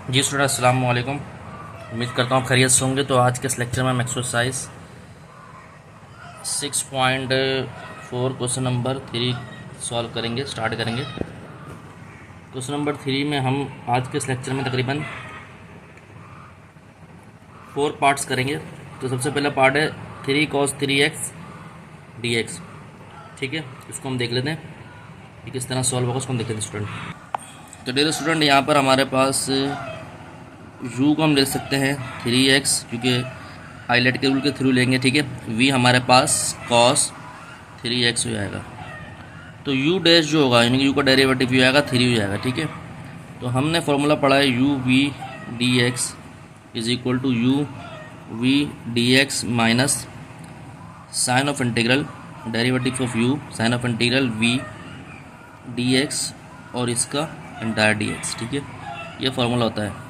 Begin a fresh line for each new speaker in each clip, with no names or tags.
जी student अस्सलाम वालेकुम। उम्मीद करता हूँ आप खैरियत से होंगे। तो आज के इस लेक्चर में हम एक्सरसाइज 6.4 क्वेश्चन नंबर 3 सॉल्व करेंगे, स्टार्ट करेंगे। क्वेश्चन नंबर 3 में हम आज के इस लेक्चर में तकरीबन 4 पार्ट्स करेंगे। तो सबसे पहला पार्ट है 3 cos 3x dx। ठीक है, इसको हम देख लेते हैं कि किस तरह सॉल्व होगा, उसको हम देख लेते हैं स्टूडेंट। तो डियर स्टूडेंट, यहाँ पर हमारे पास u को हम ले सकते हैं 3x, क्योंकि आइलेट के रूल के थ्रू लेंगे। ठीक है, v हमारे पास cos 3x हो जाएगा। तो u डैश जो होगा, यानी कि u का डेरिवेटिव भी आएगा 3 हो जाएगा। ठीक है, तो हमने फॉर्मूला पढ़ा है u v dx is equal to u v dx minus sign of integral derivative of u sign of integral v dx और इसका एंटायर dx। ठीक है, ये फार्मूला होता है।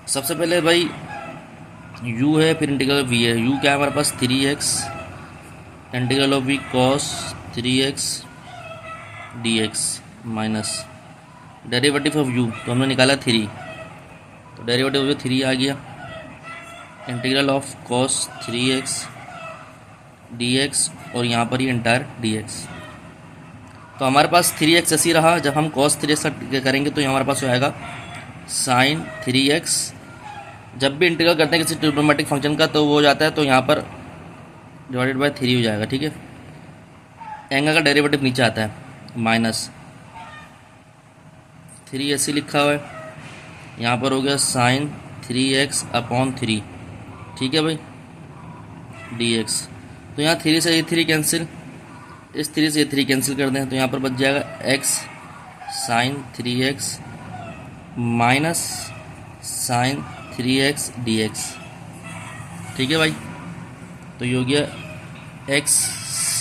सबसे पहले भाई u है, फिर इंटीग्रल v है। u क्या है हमारे पास 3x, integral of v cos 3x dx minus derivative of u, तो हमने निकाला 3, तो डेरिवेटिव ऑफ 3 आ गया। Integral of cos 3x dx और यहाँ पर ही एंटायर dx। तो हमारे पास 3x ऐसी रहा। जब हम cos 3x करेंगे तो हमारे पास आएगा साइन 3x। जब भी इंटीग्रल करते हैं किसी ट्रिग्नोमेट्रिक फंक्शन का तो वो हो जाता है, तो यहाँ पर डिवाइडेड बाय 3 हो जाएगा। ठीक है, एंगल का डेरिवेटिव नीचे आता है माइनस 3 ऐसे लिखा हुआ है। यहाँ पर हो गया साइन 3x अपॉन 3। ठीक है भाई, dx। तो यहाँ 3 से ये 3 कैंसिल, इस 3 से ये 3 कैंसिल कर दें, तो यहाँ पर बच जाएगा x sine 3x minus sine 3x dx। ठीक है भाई, तो ये हो गया x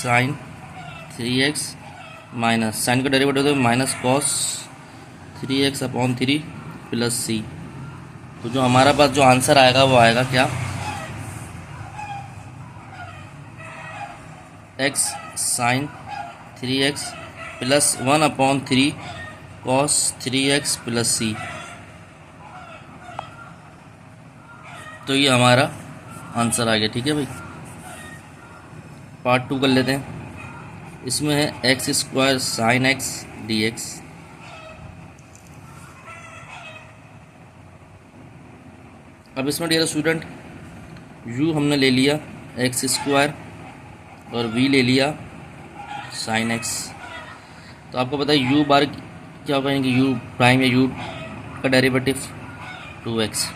sine 3x minus sine का डेरिवेटिव होता है minus cos 3x upon 3 plus c। तो जो हमारा पास जो आंसर आएगा वो आएगा क्या, x sine 3x plus 1 upon 3 cos 3x plus c। तो ये हमारा आंसर आ गया। ठीक है भाई, पार्ट 2 कर लेते हैं। इसमें है x square sine x dx। अब इसमें डियर स्टूडेंट u हमने ले लिया एक्स स्क्वायर और v ले लिया साइन x। तो आपको पता है u बार क्या होगा, यानी कि u प्राइम या u का डेरिवेटिव 2x।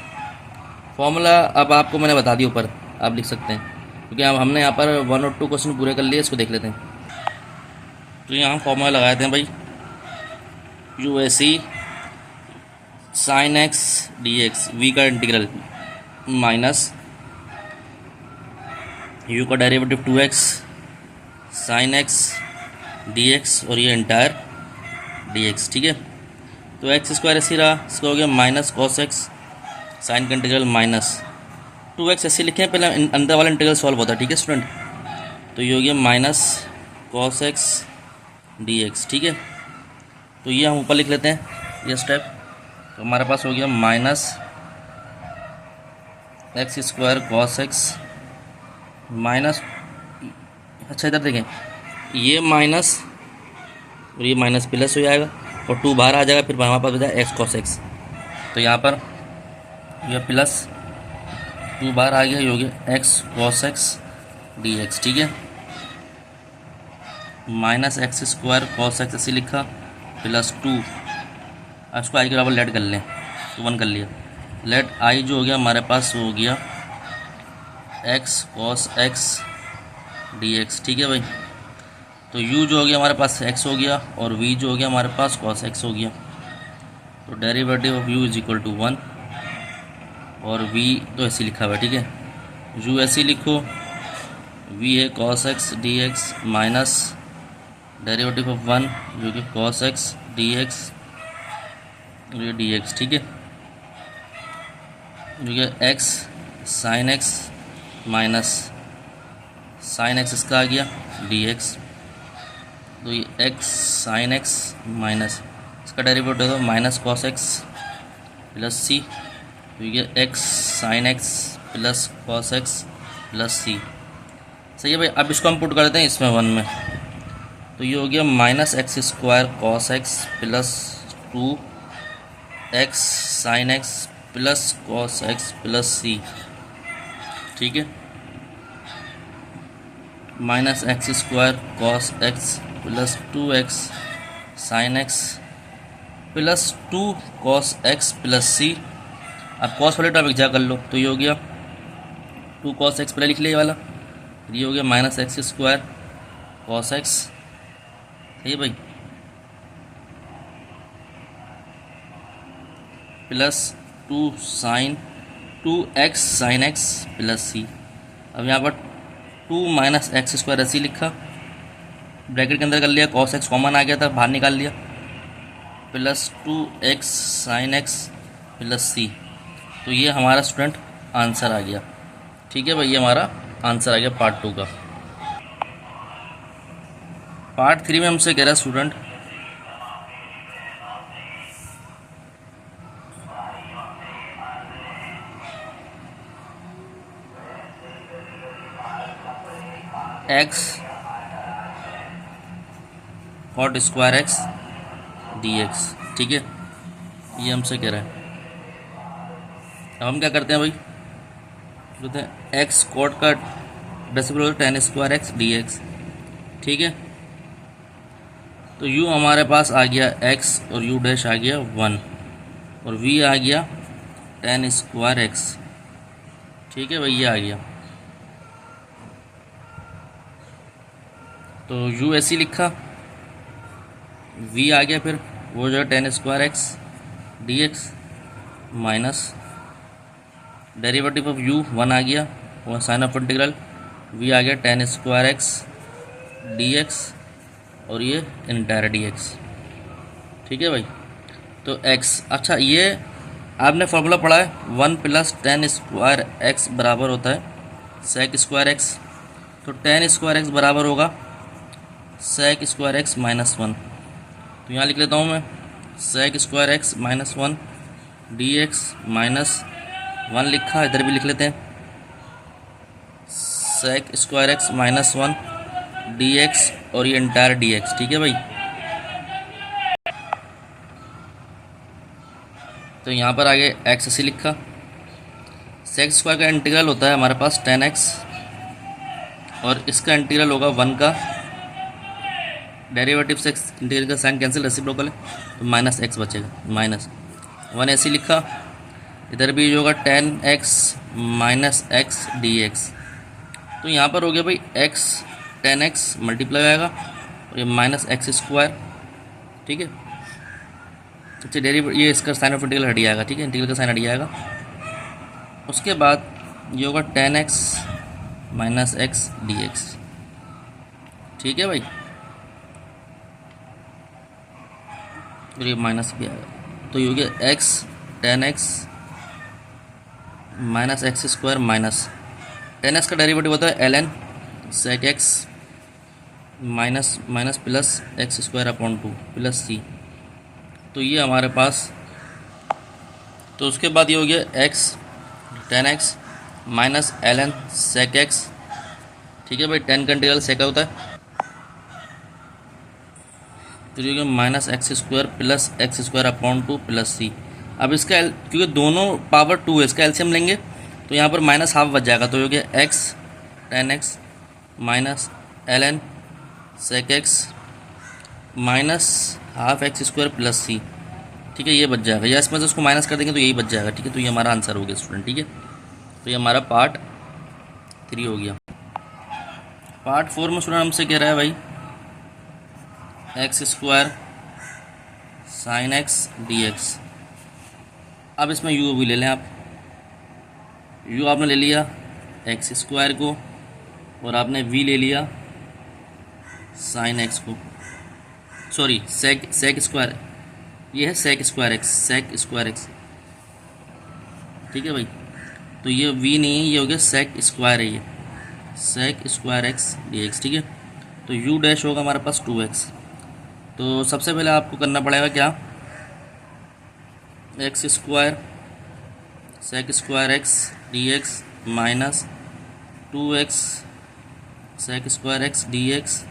फॉर्मूला अब आपको मैंने बता दिया, ऊपर आप लिख सकते हैं, क्योंकि अब हमने यहाँ पर 1 और 2 क्वेश्चन पूरे कर लिए। इसको देख लेते हैं। तो यहाँ फॉर्मूला लगाते हैं भाई, u s c sine x d x, v का इंटीग्रल माइनस यू का derivative 2x sine x d x और ये एंटायर dx। ठीक है, तो एक्स स्क्वायर ऐसे रहा, इसका हो गया माइनस कॉस एक्स साइन का इंटीग्रल माइनस 2x ऐसे लिखे हैं, पहले अंदर वाला इंटीग्रल सॉल्व होता है। ठीक है स्टूडेंट, तो ये हो गया माइनस कॉस एक्स dx। ठीक है, तो ये हम ऊपर लिख लेते हैं ये स्टेप। तो हमारे पास हो गया minus x square cos x minus, अच्छा इधर देखें, ये माइनस और ये माइनस प्लस हो जाएगा और 2 बाहर आ जाएगा, फिर हमारे पास हो जाएगा एक्स कॉस एक्स। तो यहाँ पर यह प्लस 2 बार आ गया, ये हो गया एक्स कॉस एक्स dx। ठीक है, minus x square cos x ऐसे लिखा प्लस 2, इसको आई के बराबर लेट कर लें, तो 1 कर लिया। लेट आई जो हो गया हमारे पास हो गया एक्स कॉस एक्स dx। ठीक है भाई, तो u जो हो गया हमारे पास x हो गया और v जो हो गया हमारे पास cos x हो गया। तो derivative of u is equal to 1 और v तो ऐसे लिखा हुआ है। ठीक है, u ऐसे लिखो, v है cos x dx minus derivative of 1 जो कि cos x dx और ये dx। ठीक है, जो कि x sine x minus sine x इसका आ गया dx। तो ये x साइन x माइनस इसका डेरिवेटिव होगा minus cos x plus C, तो ये x sine x plus cos x plus C. सही है भाई। अब इसको हम पुट कर देते हैं इसमें 1 में, तो ये हो गया minus x square cos x plus 2 x sine x plus cos x plus C. ठीक है, minus x square cos x plus 2x sine x plus 2 cos x plus C. अब कॉस वाले टॉपिक जा कर लो, तो ये हो गया 2 कॉस एक्स पहले लिख लिया ये वाला, ये हो गया minus x square cos x. सही है भाई, plus 2x sine x plus C. अब यहाँ पर 2 माइनस एक्स स्क्वायर ऐसे लिखा, ब्रैकेट के अंदर कर लिया, कॉस एक्स कॉमन आ गया था बाहर निकाल लिया, plus 2x sine x plus C. तो ये हमारा स्टूडेंट आंसर आ गया। ठीक है भाई, ये हमारा आंसर आ गया पार्ट 2 का। पार्ट 3 में हमसे कह रहा है student x cot square x d x. ठीक है, ये हमसे कह रहा है। अब हम क्या करते हैं भाई, बोलते हैं एक्स कॉट का डेसिमल होता है 10 स्क्वायर एक्स डी एक्स। ठीक है, तो यू हमारे पास आ गया एक्स और यू डैश आ गया 1 और वी आ गया 10 स्क्वायर एक्स। ठीक है भाई, ये आ गया, तो यू ऐसी लिखा, वी आ गया, फिर वो जो है 10 square x d x minus derivative of you 1 आ गया, वो साइन ऑफ इंटीग्रल वी आ गया 10 स्क्वायर एक्स डी एक्स और ये इंटायर डी एक्स। ठीक है भाई, तो एक्स, अच्छा ये आपने फॉर्मूला पढ़ा है 1 प्लस 10 स्क्वायर एक्स बराबर होता है सेक स्क्वायर एक्स। तो 10 स्क्वायर एक्स बराबर होगा सेक स्क्वायर एक्स माइनस 1। तो यहाँ लिख लेता हूँ मैं sec square x minus 1 d x minus 1 लिखा, इधर भी लिख लेते हैं sec square x minus 1 d x और ये इंटायर डी एक्स। ठीक है भाई, तो यहाँ पर आगे एक्स ऐसे लिखा, सेक स्क्वायर का इंटीग्रल होता है हमारे पास 10x और इसका इंटीग्रल होगा 1 का डेरिवेटिव से इंटीग्रल का साइन कैंसिल, रेसिप्रोकल है, तो माइनस एक्स बचेगा, माइनस 1 ऐसे लिखा, इधर भी जो होगा 10x minus x d x. तो यहाँ पर हो गया भाई x 10x मल्टीप्लाई आएगा और ये माइनस एक्स स्क्वायर। ठीक है, अच्छा डेरिवेटिव ये इसका साइन ऑफ इंटीग्रल हट जाएगा। ठीक है, इंटीग्रल का साइन हट जाएगा, उसके बाद ये होगा 10x minus x d x. ठीक है भाई, और ये माइनस भी आएगा, तो ये हो गया x 10x minus x square minus 10x का डेरिवेटिव होता है ln sec x minus minus plus x square upon 2 plus C. तो ये हमारे पास, तो उसके बाद ये हो गया x 10x minus ln sec x। ठीक है भाई, 10 का इंटीग्रल sec होता है, तो ये हो गया minus x square plus x square upon 2 plus C. अब इसका क्योंकि दोनों पावर 2 है, इसका एलसीएम लेंगे तो यहाँ पर माइनस हाफ बच जाएगा, तो ये हो गया x 10x minus ln sec x minus half x square plus C. ठीक है, ये बच जाएगा, या इसमें से उसको माइनस कर देंगे तो यही बच जाएगा। ठीक है, तो ये हमारा आंसर हो गया स्टूडेंट। ठीक है, तो ये हमारा पार्ट 3 हो गया। पार्ट 4 में स्टूडेंट हमसे कह रहा है भाई x square sine x d x. अब इसमें यू भी ले लें आप, यू आपने ले लिया एक्स स्क्वायर को और आपने वी ले लिया साइन एक्स को, सॉरी सेक स्क्वायर, ये है सेक स्क्वायर एक्स। ठीक है भाई, तो ये वी नहीं है, ये हो गया सेक स्क्वायर है, ये sec square x d x. ठीक है, तो यू डैश होगा हमारे पास 2x। तो सबसे पहले आपको करना पड़ेगा क्या, x square sec square x d x minus 2x sec square x d x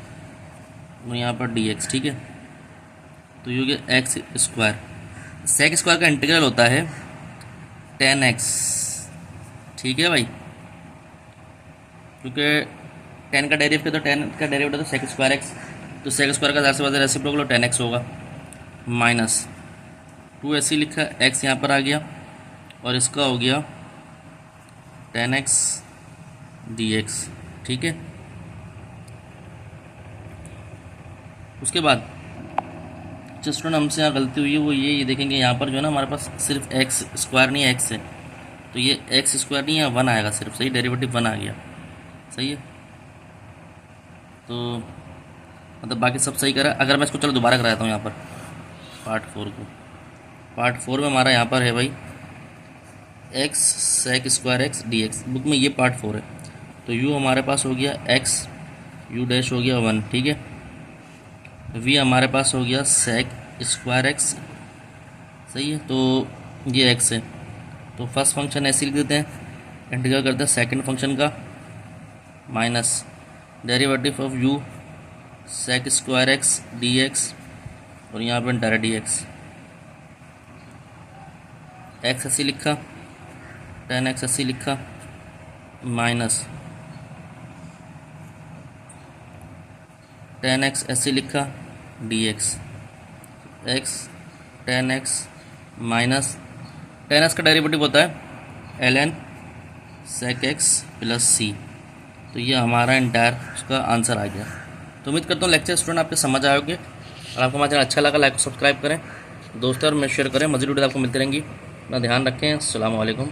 और यहाँ पर डी एक्स। ठीक है, तो ये हो गया एक्स स्क्वायर। सेक स्क्वायर का इंटीग्रल होता है 10x। ठीक है भाई, क्योंकि 10 का डेरिवेटिव तो 10 का डेरिवेटिव तो सेक स्क्वायर एक्स, तो सेक स्क्वायर का ज़्यादा से ज़्यादा रेसिप्रोकल 10x होगा माइनस 2 ऐसे ही लिखा, x यहाँ पर आ गया और इसका हो गया 10x dx। ठीक है, उसके बाद जो स्टूडेंट हमसे यहाँ गलती हुई है वो ये देखेंगे यहाँ पर जो है ना हमारे पास सिर्फ एक्स स्क्वायर नहीं है, एक्स है, तो ये एक्स स्क्वायर नहीं है, 1 आएगा सिर्फ। सही, डेरिवेटिव 1 आ गया। सही है, तो मतलब बाकी सब सही करा। अगर मैं इसको चलो दोबारा कराता हूँ यहाँ पर पार्ट 4 को। पार्ट 4 में हमारा यहाँ पर है भाई x sec square x d x, book में ये पार्ट 4 है। तो यू हमारे पास हो गया एक्स, यू डैश हो गया 1। ठीक है, वी हमारे पास हो गया सेक स्क्वायर एक्स। सही है, तो ये एक्स है, तो फर्स्ट फंक्शन ऐसे लिख देते हैं, इंटीग्रल करते हैं सेकंड फंक्शन का minus derivative of u sec square x d x और यहाँ पर डायरेक्ट डी एक्स। एक्स ऐसे लिखा, 10x ऐसे लिखा माइनस 10x ऐसे लिखा dx, x 10x minus 10x का डेरिवेटिव होता है ln sec x plus c। तो ये हमारा इंटायर उसका आंसर आ गया। तो उम्मीद करता हूँ लेक्चर स्टूडेंट आपके समझ आए होंगे, और आपको हमारा चैनल अच्छा लगा लाइक सब्सक्राइब करें, दोस्तों और मैं शेयर करें। मज़ीद वीडियो आपको मिलती रहेंगी। अपना ध्यान रखें। अस्सलाम वालेकुम।